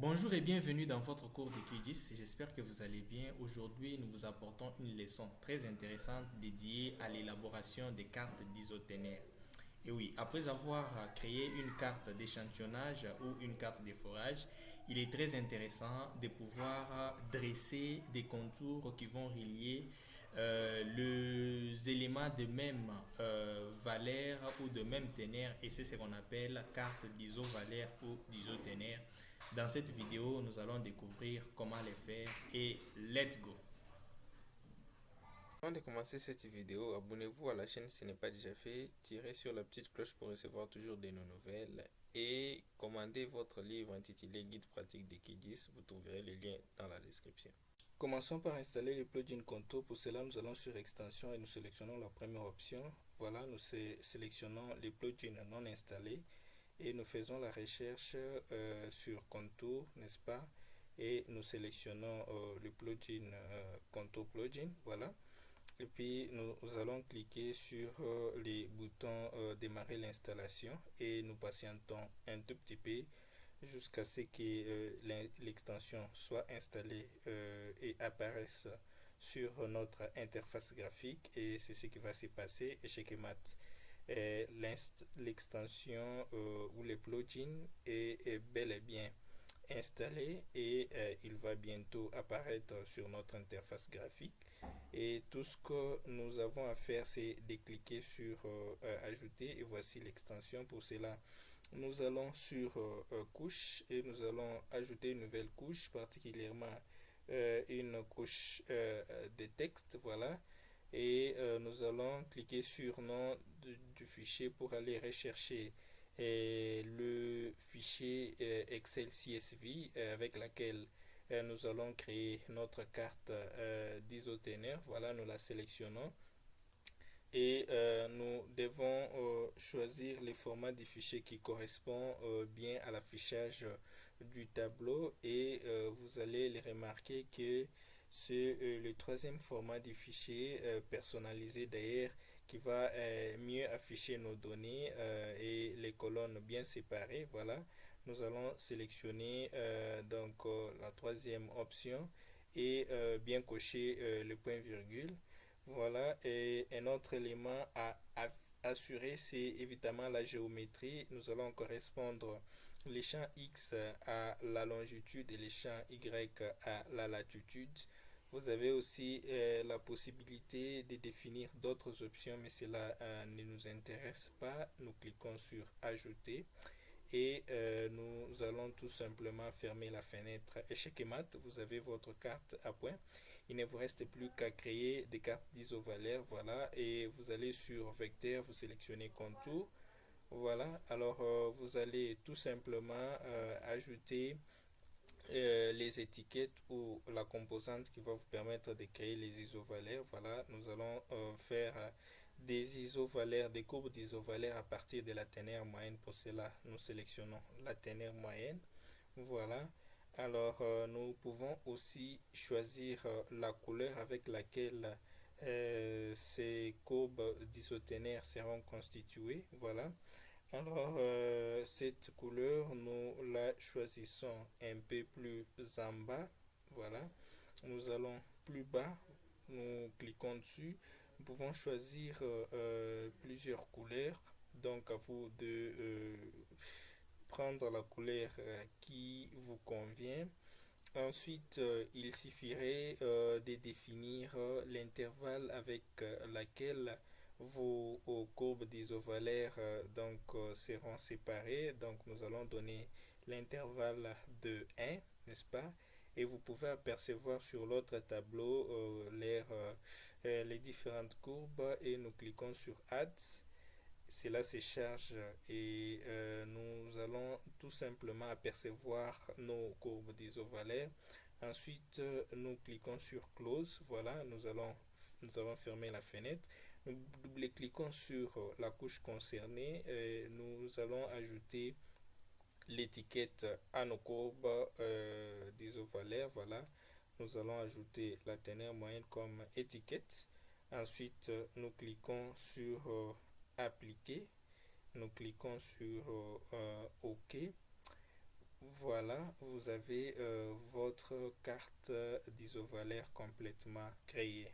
Bonjour et bienvenue dans votre cours de QGIS. J'espère que vous allez bien. Aujourd'hui, nous vous apportons une leçon très intéressante dédiée à l'élaboration des cartes d'isothénaire. Et oui, après avoir créé une carte d'échantillonnage ou une carte de forage, il est très intéressant de pouvoir dresser des contours qui vont relier les éléments de même valeur ou de même ténère, et c'est ce qu'on appelle carte d'isovalaire ou d'isoténaire. Dans cette vidéo, nous allons découvrir comment les faire et let's go! Avant de commencer cette vidéo, abonnez-vous à la chaîne si ce n'est pas déjà fait, tirez sur la petite cloche pour recevoir toujours de nos nouvelles et commandez votre livre intitulé Guide pratique de QGIS, vous trouverez les liens dans la description. Commençons par installer le plugin Contour. Pour cela, nous allons sur Extension et nous sélectionnons la première option. Voilà, nous sélectionnons les plugins non installés et nous faisons la recherche sur Contour, n'est-ce pas? Et nous sélectionnons le plugin Contour Plugin, voilà. Et puis nous allons cliquer sur les boutons démarrer l'installation et nous patientons un tout petit peu jusqu'à ce que l'extension soit installée et apparaisse sur notre interface graphique, et c'est ce qui va se passer. Checkmat, l'extension ou le plugin est bel et bien installé et il va bientôt apparaître sur notre interface graphique, et tout ce que nous avons à faire c'est de cliquer sur ajouter, et voici l'extension. Pour cela nous allons sur couche et nous allons ajouter une nouvelle couche, particulièrement une couche de texte, voilà. Et nous allons cliquer sur nom du fichier pour aller rechercher le fichier Excel CSV avec laquelle nous allons créer notre carte d'isothénaire. Voilà, nous la sélectionnons et nous devons choisir le format du fichier qui correspond bien à l'affichage du tableau, et vous allez les remarquer que c'est le troisième format du fichier personnalisé d'ailleurs qui va mieux afficher nos données et les colonnes bien séparées. Voilà, nous allons sélectionner la troisième option et bien cocher le point virgule. Voilà, et un autre élément à assurer, c'est évidemment la géométrie. Nous allons correspondre les champs X à la longitude et les champs Y à la latitude. Vous avez aussi la possibilité de définir d'autres options, mais cela ne nous intéresse pas. Nous cliquons sur Ajouter et nous allons tout simplement fermer la fenêtre Checkmat. Vous avez votre carte à point. Il ne vous reste plus qu'à créer des cartes d'isovalaire. Voilà, et vous allez sur Vecteur, vous sélectionnez Contour. Voilà, alors vous allez tout simplement ajouter les étiquettes ou la composante qui va vous permettre de créer les isovalaires. Voilà, nous allons faire des isovalaires, des courbes d'isovalaires à partir de la ténère moyenne. Pour cela, nous sélectionnons la ténère moyenne. Voilà. Alors, nous pouvons aussi choisir la couleur avec laquelle ces courbes d'isoténaires seront constituées. Voilà. Alors, cette couleur, nous la choisissons un peu plus en bas. Voilà. Nous allons plus bas. Nous cliquons dessus. Nous pouvons choisir plusieurs couleurs. Donc, à vous de prendre la couleur qui vous convient. Ensuite, il suffirait de définir l'intervalle avec laquelle vos courbes d'isovalaire seront séparées. Donc nous allons donner l'intervalle de 1, n'est-ce pas? Et vous pouvez apercevoir sur l'autre tableau les différentes courbes, et nous cliquons sur Add. Cela se charge et nous allons tout simplement apercevoir nos courbes d'isovalaire. Ensuite, nous cliquons sur Close. Voilà, nous avons fermé la fenêtre. Nous double-cliquons sur la couche concernée et nous allons ajouter l'étiquette à nos courbes d'isovalaire. Voilà, nous allons ajouter la ténère moyenne comme étiquette. Ensuite, nous cliquons sur Appliquer. Nous cliquons sur OK. Voilà, vous avez votre carte d'isovalaire complètement créée.